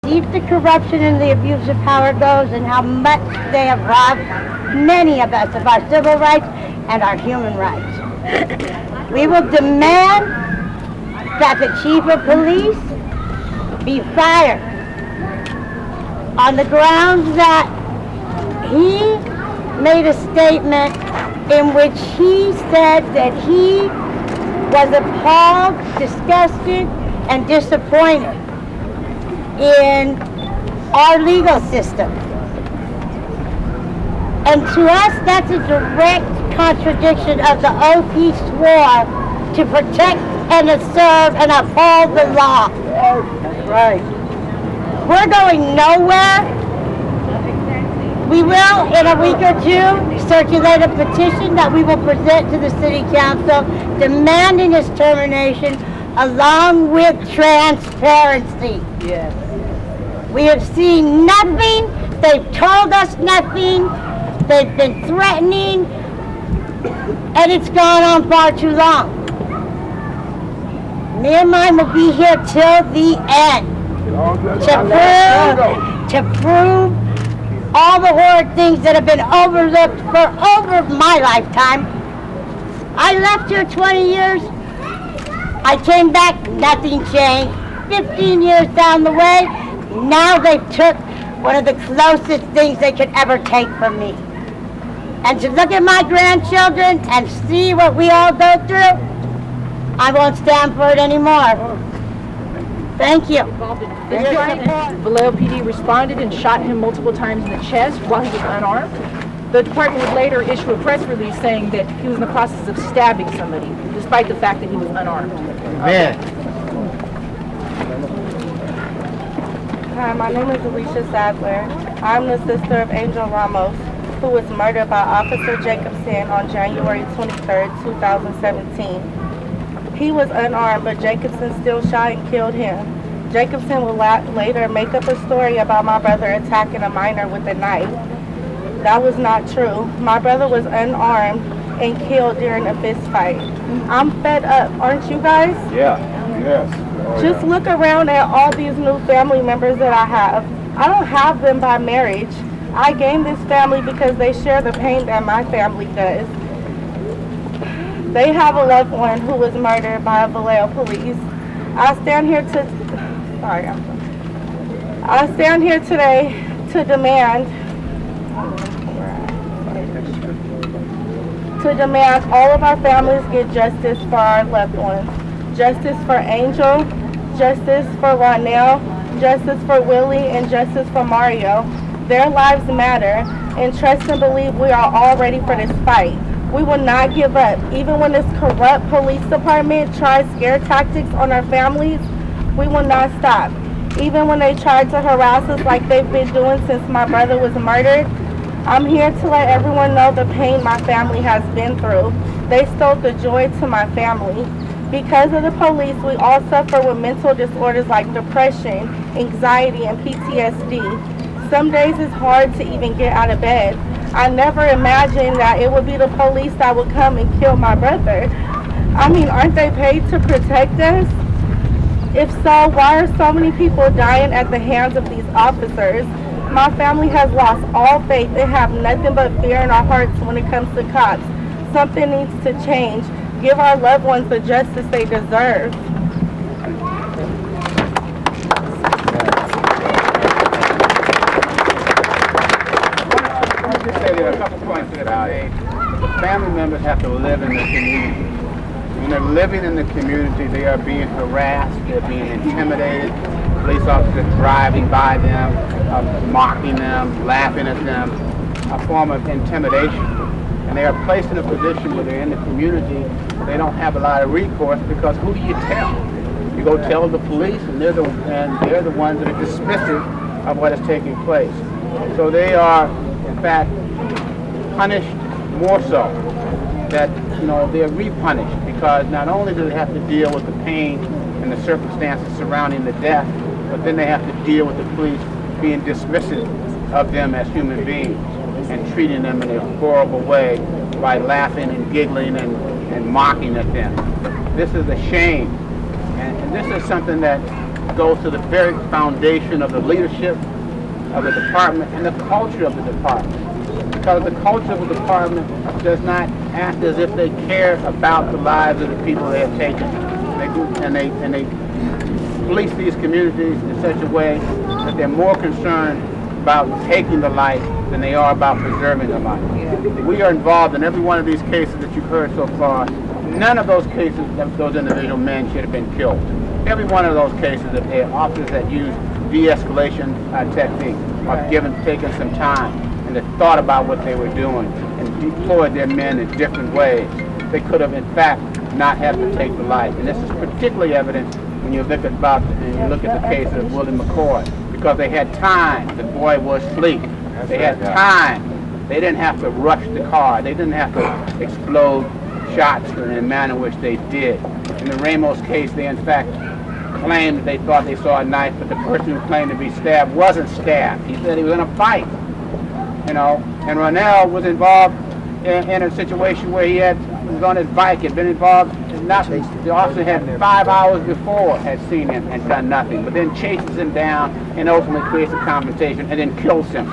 deep the corruption and the abuse of power goes and how much they have robbed many of us of our civil rights and our human rights. We will demand that the chief of police be fired on the grounds that he made a statement in which he said that he was appalled, disgusted, and disappointed in our legal system. And to us, that's a direct contradiction of the oath he swore to protect and serve and uphold the law. That's right. We're going nowhere. We will, in a week or two, circulate a petition that we will present to the City Council demanding his termination along with transparency. Yes. We have seen nothing. They've told us nothing. They've been threatening, and it's gone on far too long. Me and mine will be here till the end to prove all the horrid things that have been overlooked for over my lifetime. I left here 20 years. I came back, nothing changed. 15 years down the way, now they took one of the closest things they could ever take from me. And to look at my grandchildren and see what we all go through, I won't stand for it anymore. Thank you. Vallejo PD responded and shot him multiple times in the chest while he was unarmed. The department would later issue a press release saying that he was in the process of stabbing somebody, despite the fact that he was unarmed. Hi, my name is Alicia Sadler. I'm the sister of Angel Ramos, who was murdered by Officer Jacobson on January 23rd, 2017. He was unarmed, but Jacobson still shot and killed him. Jacobson will later make up a story about my brother attacking a minor with a knife. That was not true. My brother was unarmed and killed during a fist fight. I'm fed up, aren't you guys? Yeah, yes. Just look around at all these new family members that I have. I don't have them by marriage. I gained this family because they share the pain that my family does. They have a loved one who was murdered by Vallejo police. I stand here today to demand all of our families get justice for our loved ones. Justice for Angel, justice for Ronell, justice for Willie, and justice for Mario. Their lives matter, and trust and believe we are all ready for this fight. We will not give up. Even when this corrupt police department tries scare tactics on our families, we will not stop. Even when they try to harass us like they've been doing since my brother was murdered, I'm here to let everyone know the pain my family has been through. They stole the joy to my family. Because of the police, we all suffer with mental disorders like depression, anxiety, and PTSD. Some days it's hard to even get out of bed. I never imagined that it would be the police that would come and kill my brother. I mean, aren't they paid to protect us? If so, why are so many people dying at the hands of these officers? My family has lost all faith. They have nothing but fear in our hearts when it comes to cops. Something needs to change. Give our loved ones the justice they deserve. There are a couple points about it. Family members have to live in the community. When they're living in the community, they are being harassed, they're being intimidated. Police officers driving by them, mocking them, laughing at them, a form of intimidation. And they are placed in a position where they're in the community, they don't have a lot of recourse because who do you tell? You go tell the police, and they're the ones that are dismissive of what is taking place. So they are, in fact, punished more so. That they're repunished because not only do they have to deal with the pain and the circumstances surrounding the death, but then they have to deal with the police being dismissive of them as human beings and treating them in a horrible way by laughing and giggling and mocking at them. This is a shame, and this is something that goes to the very foundation of the leadership of the department and the culture of the department. Because the culture of the department does not act as if they care about the lives of the people they have taken. They police these communities in such a way that they're more concerned about taking the life than they are about preserving the life. We are involved in every one of these cases that you've heard so far. None of those cases, those individual men should have been killed. Every one of those cases, if they are officers that use de-escalation techniques, or taken some time and they thought about what they were doing and deployed their men in different ways, they could have, in fact, not had to take the life. And this is particularly evident when you look at the case of Willie McCoy, because they had time. The boy was asleep. They had time. They didn't have to rush the car. They didn't have to explode shots in the manner in which they did. In the Ramos case, they in fact claimed that they thought they saw a knife, but the person who claimed to be stabbed wasn't stabbed. He said he was in a fight, you know. And Ronell was involved in a situation where he was on his bike, had been involved in nothing. The officer had 5 hours before had seen him and done nothing, but then chases him down and ultimately creates a confrontation and then kills him.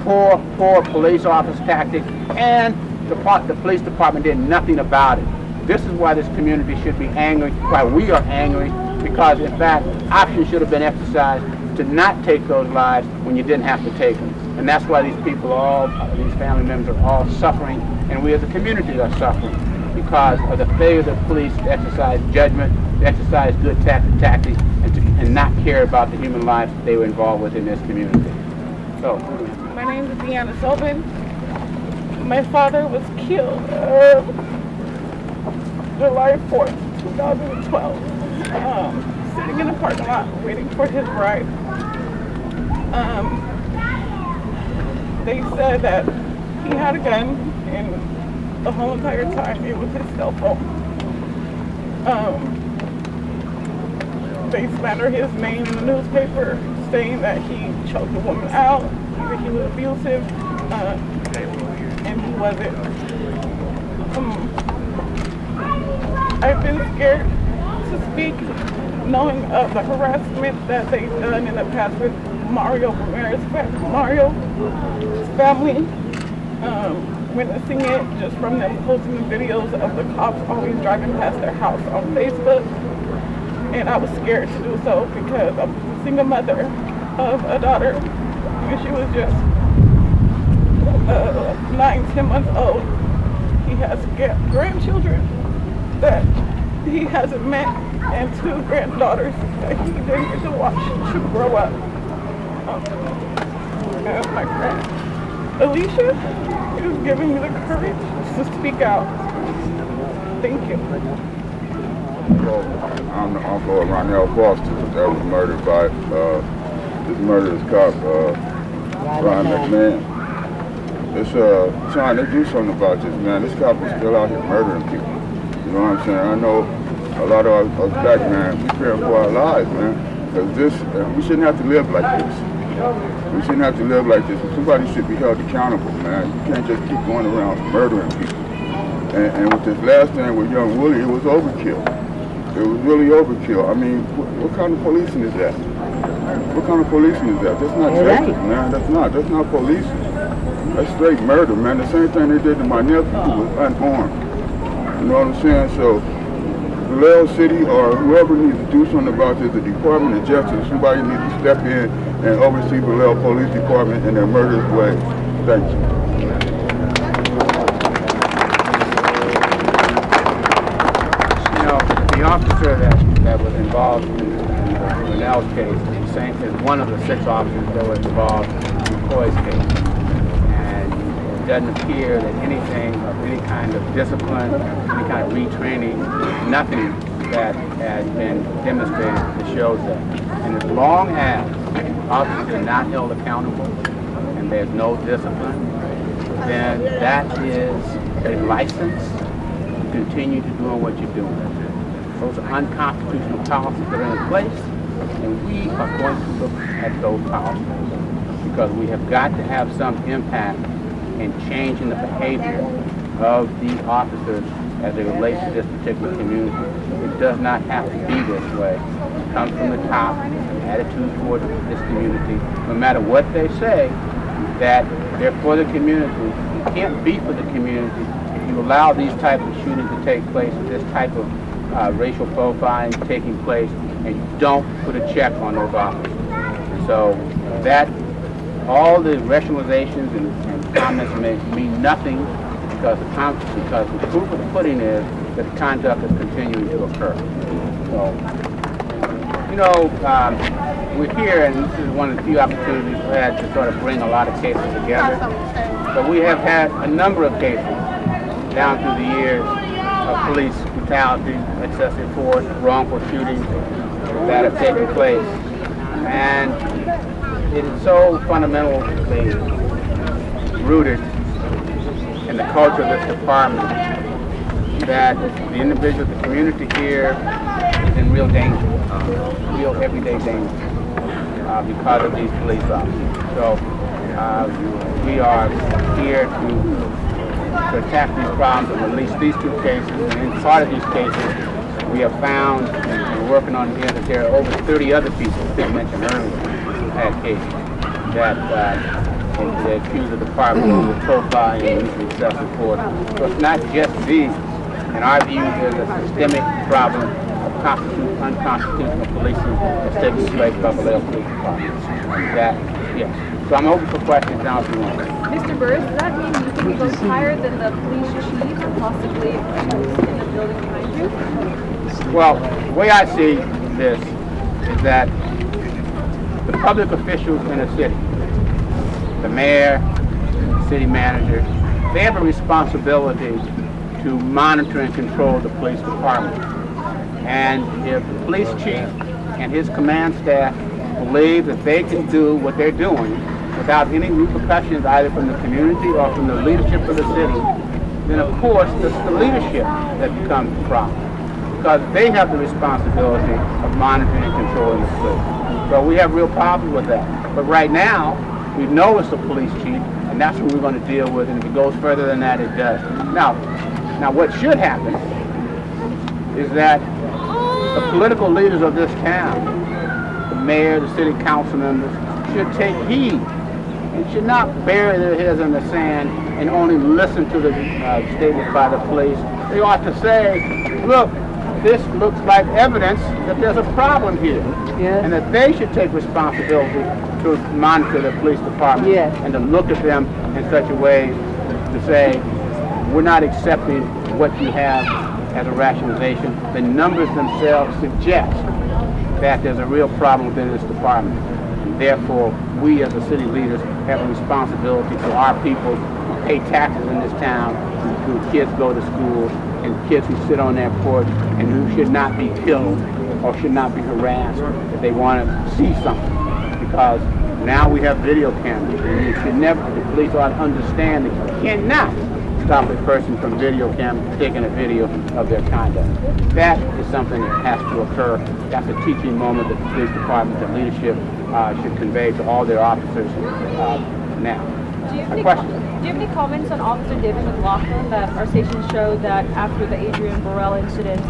Poor police officer tactic, and the police department did nothing about it. This is why this community should be angry, why we are angry, because in fact, options should have been exercised to not take those lives when you didn't have to take them. And that's why these people these family members are all suffering, and we as a community are suffering because of the failure of the police to exercise judgment, to exercise good tactics, and not care about the human lives that they were involved with in this community. So, my name is Deanna Sobin. My father was killed July 4th, 2012, sitting in a parking lot waiting for his ride. They said that he had a gun, and the whole entire time it was his cell phone. They slander his name in the newspaper, saying that he choked a woman out, that he was abusive, and he wasn't. I've been scared to speak, knowing of the harassment that they've done in the past with Mario's family, witnessing it just from them posting the videos of the cops always driving past their house on Facebook. And I was scared to do so because I'm a single mother of a daughter, and she was just 9-10 months old. He has grandchildren that he hasn't met, and 2 granddaughters that he didn't get to watch to grow up. And my friend Alicia is giving me the courage to speak out. Thank you. Well, I'm the uncle of Ronell Foster that was murdered by this murderous cop, Brian McMahon. It's trying to do something about this, man. This cop is still out here murdering people. You know what I'm saying? I know a lot of us black men, we fearing for our lives, man. Because we shouldn't have to live like this. We shouldn't have to live like this. Somebody should be held accountable, man. You can't just keep going around murdering people. And with this last thing with young Willie, it was overkill. It was really overkill. I mean, what kind of policing is that? What kind of policing is that? That's not justice, man. That's not policing. That's straight murder, man. The same thing they did to my nephew who was unarmed. You know what I'm saying? So, Vallejo City or whoever needs to do something about this, the Department of Justice, somebody needs to step in and oversee Vallejo Police Department in their murderous ways. Thank you. You know, the officer that was involved in Ronell's case is one of the 6 officers that were involved in McCoy's case. And it doesn't appear that anything of any kind of discipline, any kind of retraining, nothing that has been demonstrated that shows that. And as long as officers are not held accountable and there's no discipline, then that is a license to continue to do what you're doing. Those are unconstitutional policies that are in place, and we are going to look at those policies because we have got to have some impact in changing the behavior of the officers as it relates to this particular community. It does not have to be this way. comes from the top, an attitude toward this community, no matter what they say, that they're for the community. You can't be for the community if you allow these types of shootings to take place, this type of racial profiling taking place, and you don't put a check on those officers. So that all the rationalizations and comments mean nothing, because the proof of the pudding is that the conduct is continuing to occur. So, you know, we're here, and this is one of the few opportunities we've had to sort of bring a lot of cases together. But we have had a number of cases down through the years of police brutality, excessive force, wrongful shootings that have taken place. And it is so fundamentally rooted in the culture of this department that the individual, the community here is in real danger, real everyday danger because of these police officers. So we are here to attack these problems and release these two cases. And in part of these cases, we have found, and we're working on here, that there are over 30 other people that I mentioned earlier had cases that they accuse the department of profiling and excessive force. So it's not just these. In our view, there's a systemic problem of unconstitutional policing that's taking place by the Vallejo Police Department. That, yes. So I'm open for questions now if you want. Mr. Burris, does that mean you think it goes higher than the police chief or possibly those in the building behind you? Well, the way I see this is that the public officials in a city, the mayor, the city manager, they have a responsibility to monitor and control the police department. And if the police chief and his command staff believe that they can do what they're doing without any repercussions either from the community or from the leadership of the city, then of course it's the leadership that becomes the problem, because they have the responsibility of monitoring and controlling the police. So we have real problems with that. But right now, we know it's the police chief, and that's what we're going to deal with, and if it goes further than that, it does. Now what should happen is that the political leaders of this town, the mayor, the city council members, should take heed and should not bury their heads in the sand and only listen to the statements by the police. They ought to say, look, this looks like evidence that there's a problem here, and that they should take responsibility to monitor the police department and to look at them in such a way to say, we're not accepting what you have as a rationalization. The numbers themselves suggest that there's a real problem within this department. And therefore, we as the city leaders have a responsibility to our people who pay taxes in this town, whose kids go to school, and kids who sit on their porch and who should not be killed or should not be harassed if they want to see something. Because now we have video cameras, and you should never, the police ought to understand that you cannot stop a person from video camera taking a video of their conduct. That is something that has to occur. That's a teaching moment that the police department, the leadership should convey to all their officers now. Do you have any comments on Officer David McLaughlin? That our station showed that after the Adrian Burrell incident,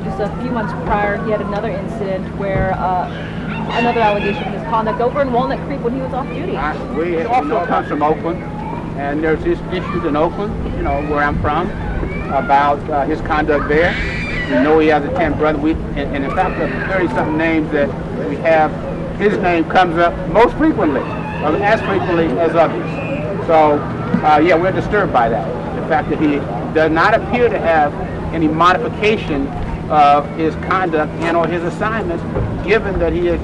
just a few months prior, he had another incident where another allegation of misconduct over in Walnut Creek when he was off duty. We also come from Oakland, and there's issues in Oakland, you know, where I'm from, about his conduct there. We know he has a 10th brother. And in fact, the 30-something names that we have, his name comes up most frequently, or as frequently as others. So, yeah, we're disturbed by that. The fact that he does not appear to have any modification of his conduct and or his assignments, given that he has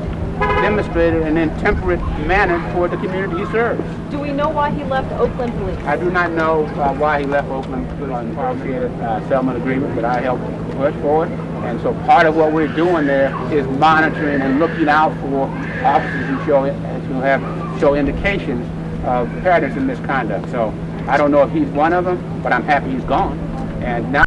demonstrated an intemperate manner toward the community he serves. Do we know why he left Oakland Police? I do not know why he left Oakland on negotiated settlement agreement, but I helped push for it. And so part of what we're doing there is monitoring and looking out for officers who show indications of patterns in misconduct. So I don't know if he's one of them, but I'm happy he's gone. And now